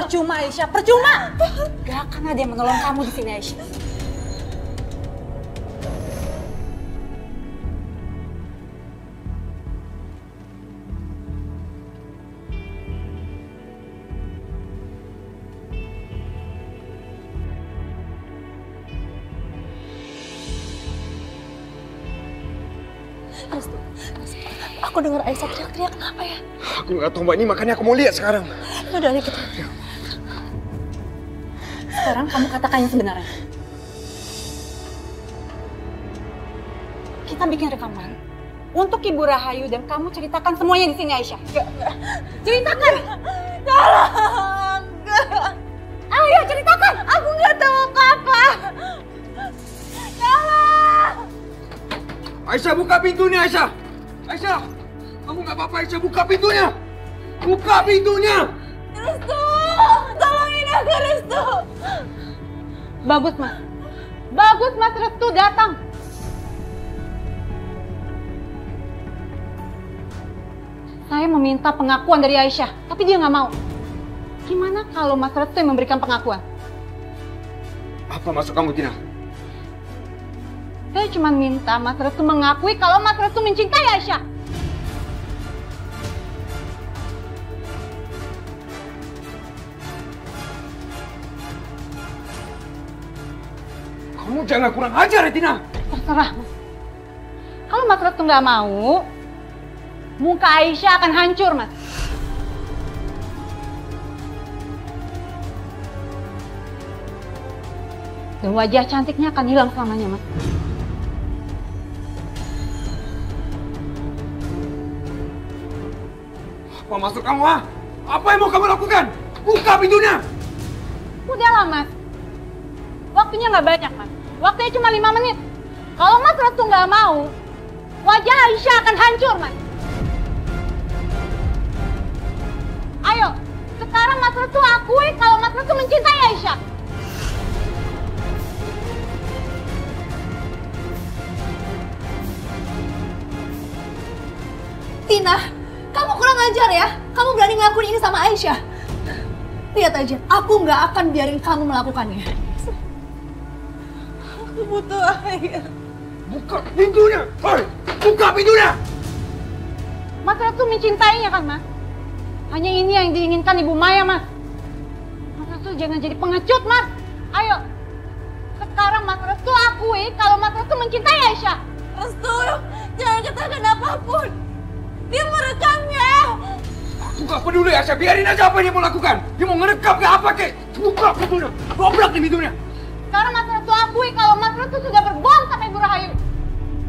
Percuma, Aisyah, percuma! Gak akan ada yang menolong kamu di sini, Aisyah. Restu, aku dengar Aisyah teriak-teriak, kenapa ya? Aku nggak tahu Mbak, ini makanya aku mau lihat sekarang. Udah, ayo kita. Sekarang kamu katakan yang sebenarnya. Kita bikin rekaman untuk Ibu Rahayu dan kamu ceritakan semuanya di sini, Aisyah. Ceritakan! Tolong! Ayo ceritakan! Aku nggak tahu apa-apa! Tolong! Aisyah, buka pintunya, Aisyah! Aisyah! Kamu nggak apa-apa, Aisyah, buka pintunya! Buka pintunya! Restu! Tolongin aku, Restu! Bagus, Mas. Bagus, Mas Restu datang. Saya meminta pengakuan dari Aisyah, tapi dia nggak mau. Gimana kalau Mas Restu yang memberikan pengakuan? Apa maksud kamu, Tina? Saya cuma minta Mas Restu mengakui kalau Mas Restu mencintai Aisyah. Kamu jangan kurang ajar ya, Tina! Terserah, Mas. Kalau Mas Restu nggak mau, muka Aisyah akan hancur, Mas. Dan wajah cantiknya akan hilang selamanya, Mas. Apa maksud kamu, ha? Apa yang mau kamu lakukan? Buka pintunya! Udahlah, Mas. Waktunya nggak banyak, Mas. Waktunya cuma 5 menit. Kalau Mas Restu nggak mau, wajah Aisyah akan hancur, Mas. Ayo, sekarang Mas Restu akui kalau Mas Restu mencintai Aisyah. Tina, kamu kurang ajar ya. Kamu berani ngelakuin ini sama Aisyah. Lihat aja, aku nggak akan biarin kamu melakukannya. Aku butuh air. Buka pintunya! Hei! Buka pintunya! Mas Restu mencintainya kan, Mas? Hanya ini yang diinginkan Ibu Maya, Mas. Mas Restu jangan jadi pengecut, Mas. Ayo, sekarang Mas Restu akui kalau Mas Restu mencintai Aisyah. Restu, jangan katakan apapun. Dia merekamnya. Aku gak peduli, Aisyah. Biarin aja apa yang dia mau lakukan. Dia mau ngerekam ke apa, kek? Buka pintunya! Dobrak nih pintunya! Sekarang Mas Restu akui kalau Mas Restu sudah berbohong sama Ibu Rahayu.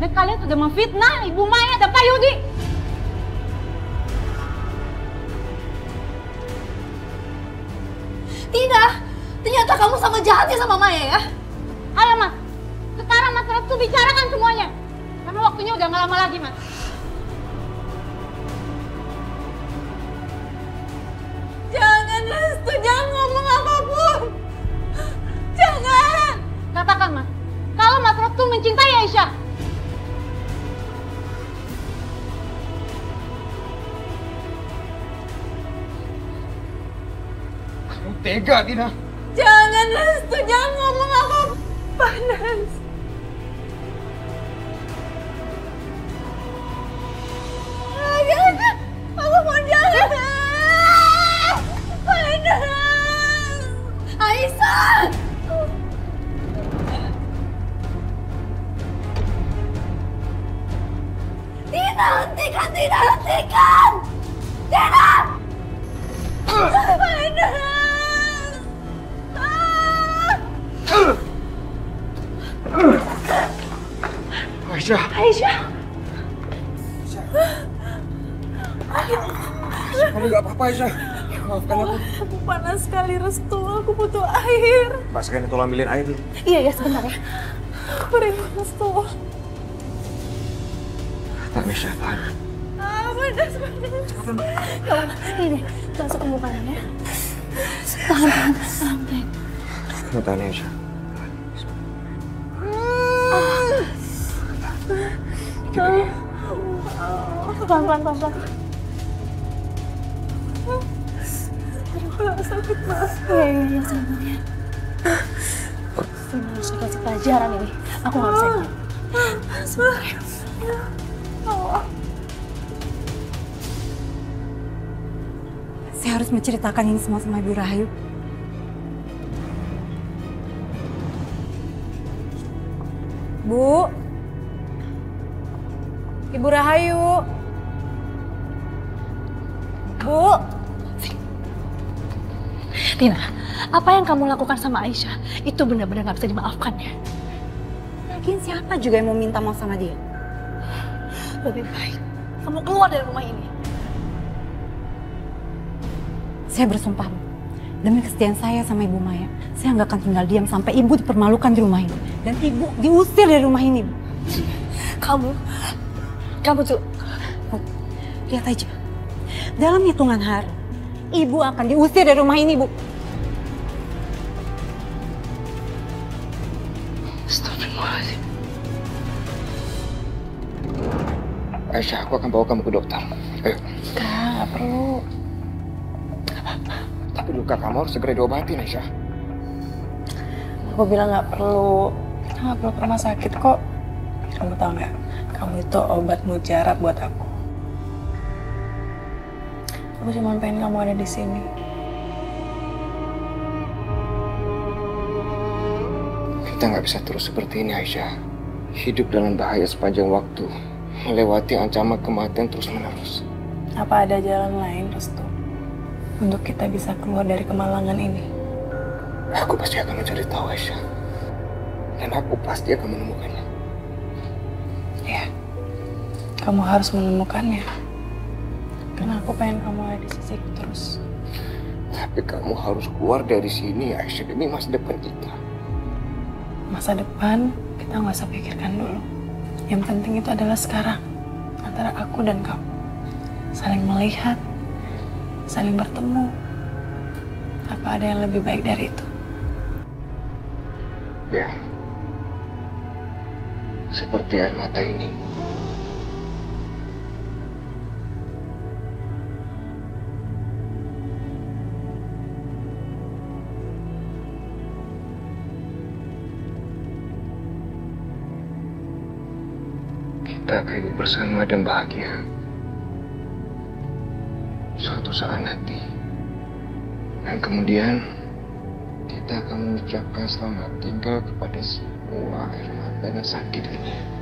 Dan kalian sudah memfitnah Ibu Maya dan Pak Yudi. Tina, ternyata kamu sama jahatnya sama Maya ya? Ayo, Mas. Sekarang Mas Restu bicarakan semuanya. Karena waktunya udah gak lama lagi, Mas. Jangan, Restu, jangan ngomong apapun. Jangan. Katakan, Mas. Kalau Mas Restu mencintai Aisyah. Kamu tega, Tina. Jangan, Restu, jangan ngomong apapun. Panas. Jangan, aku mau jangan. Panas. Aisyah. Tina, hentikan, Tina, hentikan. Tina. Panas. Aisyah. Aisyah. Kamu nggak apa-apa, Aisyah. Maafkan aku. Aku panas sekali, Restu. Aku butuh air. Mbak, sekalian tolong ambilin air dulu. Iya, ya, sebentar ya. Beri, Restu. Tak, Aisyah, tahan. Panas. Ya Allah, ini, masuk ke mukanya ya. Tahan. Kamu tahan, Aisyah. Pelan-pelan. Aduh, sakit banget. Iya, sabar ya. Ini harus dikasih pelajaran ini. Aku nggak bisa ini. Sebentar ya. Saya harus menceritakan ini semua sama Ibu Rahayu. Bu, Ibu Rahayu. Bu. Tina, apa yang kamu lakukan sama Aisyah itu benar-benar nggak bisa dimaafkan ya. Lagian siapa juga yang mau minta maaf sama dia? Lebih baik kamu keluar dari rumah ini. Saya bersumpah, Bu. Demi kesetiaan saya sama Ibu Maya, saya nggak akan tinggal diam sampai Ibu dipermalukan di rumah ini. Dan Ibu diusir dari rumah ini, Bu. Kamu tuh, Bu, lihat aja. Dalam hitungan hari, Ibu akan diusir dari rumah ini, Bu. Astagfirullahaladzim. Aisyah, aku akan bawa kamu ke dokter. Ayo. Nggak perlu. Tapi luka kamu harus segera diobatin, Aisyah. Aku bilang nggak perlu ke rumah sakit kok. Kamu tahu nggak? Kamu itu obat mujarab buat aku. Aku cuma pengen kamu ada di sini. Kita nggak bisa terus seperti ini, Aisyah. Hidup dalam bahaya sepanjang waktu, melewati ancaman kematian terus-menerus. Apa ada jalan lain, Restu? Untuk kita bisa keluar dari kemalangan ini. Aku pasti akan mencari tahu, Aisyah. Dan aku pasti akan menemukannya. Ya, kamu harus menemukannya. Karena aku pengen kamu ada di sisiku terus. Tapi kamu harus keluar dari sini, Aisyah, demi masa depan kita. Masa depan kita nggak usah pikirkan dulu. Yang penting itu adalah sekarang. Antara aku dan kamu. Saling melihat. Saling bertemu. Apa ada yang lebih baik dari itu? Ya. Seperti air mata ini. Kita akan hidup bersama dan bahagia. Suatu saat nanti. Dan kemudian kita akan mengucapkan selamat tinggal kepada semua air mata dan sakit ini.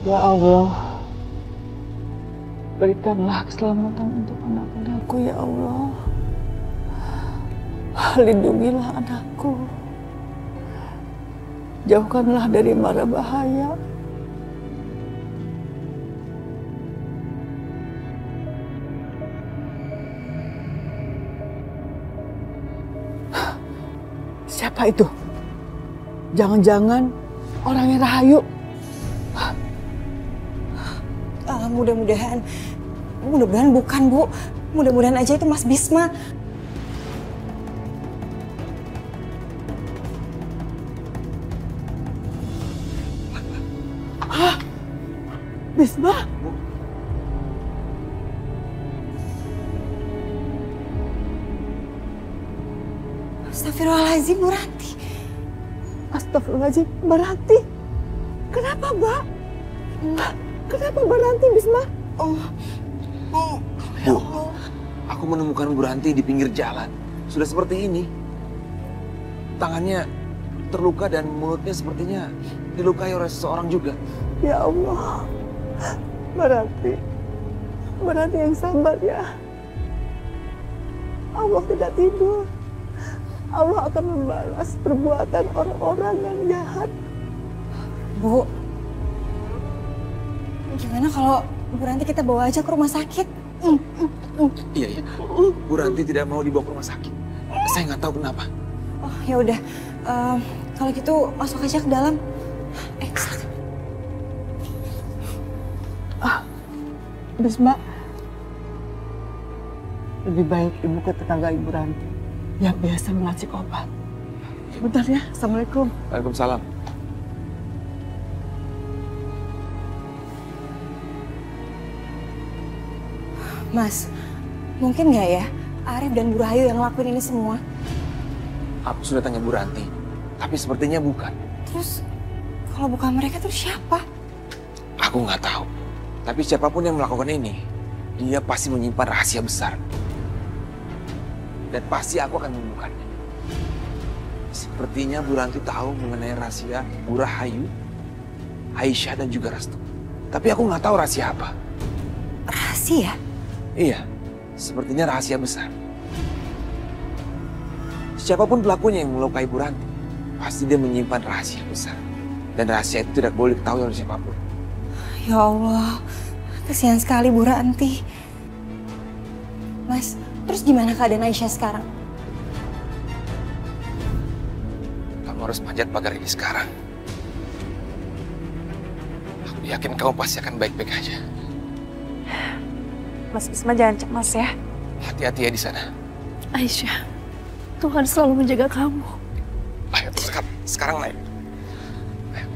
Ya Allah, berikanlah keselamatan untuk anak-anakku ya Allah. Lindungilah anakku. Jauhkanlah dari mara bahaya. Siapa itu? Jangan-jangan orangnya Rahayu. Mudah-mudahan bukan, Bu. Mudah-mudahan aja itu Mas Bisma. Hah? Bisma? Astagfirullahaladzim, Bu Ranti. Astagfirullahaladzim, Mbak Ranti. Kenapa, Mbak? Kenapa Mbak Ranti, Bisma? Ya Allah, aku menemukan Bu Ranti di pinggir jalan. Sudah seperti ini. Tangannya terluka dan mulutnya sepertinya dilukai oleh seseorang juga. Ya Allah, berarti yang sabar ya. Allah tidak tidur. Allah akan membalas perbuatan orang-orang yang jahat. Bu, gimana kalau Bu Ranti kita bawa aja ke rumah sakit? Iya. Bu Ranti tidak mau dibawa ke rumah sakit. Saya nggak tahu kenapa. Oh ya udah, kalau gitu masuk aja ke dalam. Silakan. Bisma, lebih baik ibu ke tetangga Ibu Ranti yang biasa mengasih obat. Bentar ya, Assalamualaikum. Waalaikumsalam. Mas, mungkin nggak ya Arif dan Bu Rahayu yang ngelakuin ini semua? Aku sudah tanya Bu Ranti, tapi sepertinya bukan. Terus kalau bukan mereka tuh siapa? Aku nggak tahu. Tapi siapapun yang melakukan ini, dia pasti menyimpan rahasia besar. Dan pasti aku akan menemukannya. Sepertinya Bu Ranti tahu mengenai rahasia Bu Rahayu, Aisyah dan juga Restu. Tapi aku nggak tahu rahasia apa. Rahasia? Iya, sepertinya rahasia besar. Siapapun pelakunya yang melukai Bu Ranti, pasti dia menyimpan rahasia besar. Dan rahasia itu tidak boleh diketahui oleh siapapun. Ya Allah, kasihan sekali Bu Ranti. Mas, terus gimana keadaan Aisyah sekarang? Kamu harus manjat pagar ini sekarang. Aku yakin kamu pasti akan baik-baik aja. Mas Bisma jangan cemas ya. Hati-hati ya di sana. Aisyah, Tuhan selalu menjaga kamu. Ayo, sekarang naik. Ayo.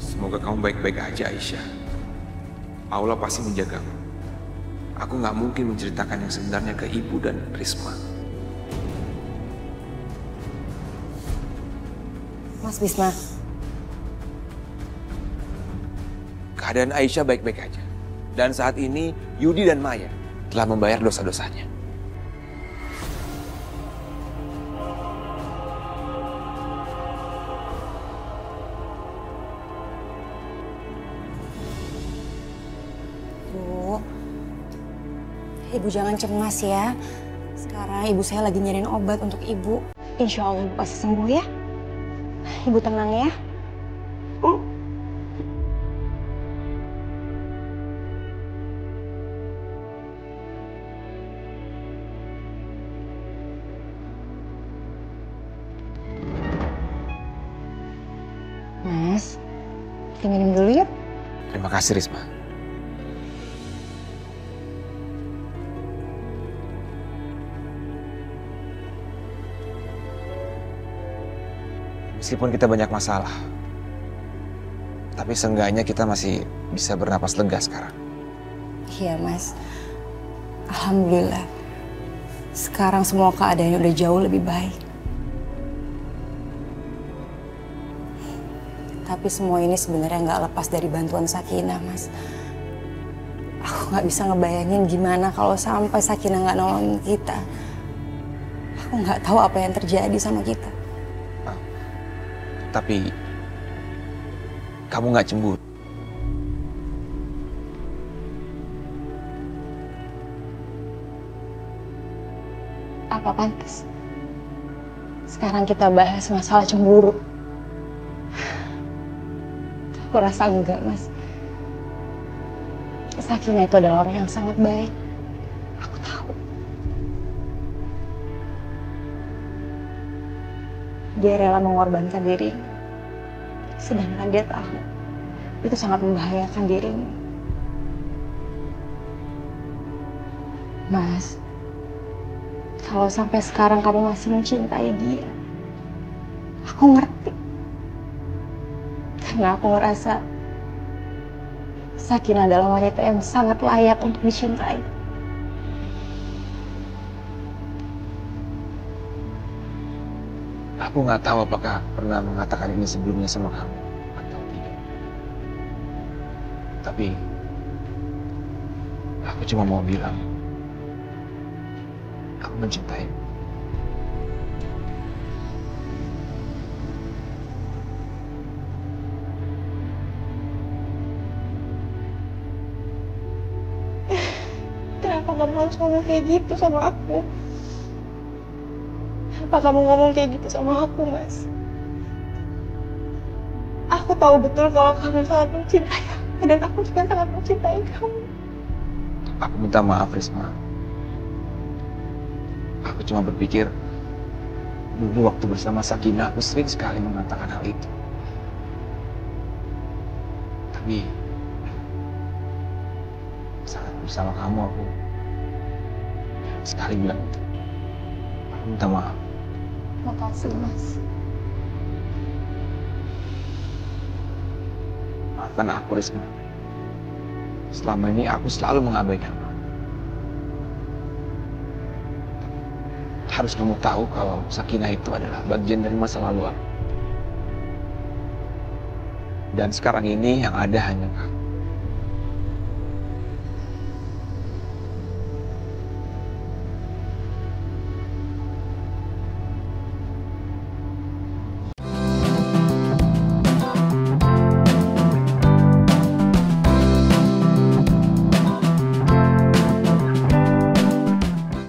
Semoga kamu baik-baik aja, Aisyah. Allah pasti menjagamu. Aku nggak mungkin menceritakan yang sebenarnya ke ibu dan Risma. Mas Bisma, Keadaan Aisyah baik-baik aja. Dan saat ini Yudi dan Maya telah membayar dosa-dosanya. Bu, Ibu jangan cemas ya. Sekarang ibu saya lagi nyariin obat untuk ibu. Insya Allah ibu pasti sembuh ya. Ibu tenang ya. Mas, kita minum dulu yuk. Terima kasih, Risma. Meskipun kita banyak masalah, tapi seenggaknya kita masih bisa bernapas lega sekarang. Iya, Mas. Alhamdulillah. Sekarang semua keadaannya udah jauh lebih baik. Tapi semua ini sebenarnya nggak lepas dari bantuan Sakinah, Mas. Aku nggak bisa ngebayangin gimana kalau sampai Sakinah nggak nolongin kita. Aku nggak tahu apa yang terjadi sama kita. Tapi kamu nggak cemburu. Apa pantas? Sekarang kita bahas masalah cemburu. Aku rasa enggak, Mas. Sakinah itu adalah orang yang sangat baik. Aku tahu. Dia rela mengorbankan diri. Sedangkan dia tahu itu sangat membahayakan dirinya. Mas, kalau sampai sekarang kamu masih mencintai dia, aku ngerti. Karena aku ngerasa Sakinah adalah wanita yang sangat layak untuk dicintai. Aku nggak tahu apakah pernah mengatakan ini sebelumnya sama kamu atau tidak. Tapi aku cuma mau bilang, kamu mencintai. Kenapa kamu harus ngomong kayak gitu sama aku? Kenapa kamu ngomong kayak gitu sama aku, Mas? Aku tahu betul kalau kamu sangat mencintai aku dan aku juga sangat mencintai kamu. Aku minta maaf, Risma. Aku cuma berpikir, dulu waktu bersama Sakinah, aku sering sekali mengatakan hal itu. Tapi, saat bersama kamu, aku sekali bilang itu. Aku minta maaf. Makasih, Mas. Maafkan aku, Risma. Selama ini aku selalu mengabaikan kamu. Harus kamu tahu kalau Sakinah itu adalah bagian dari masa lalu aku. Dan sekarang ini yang ada hanya kamu.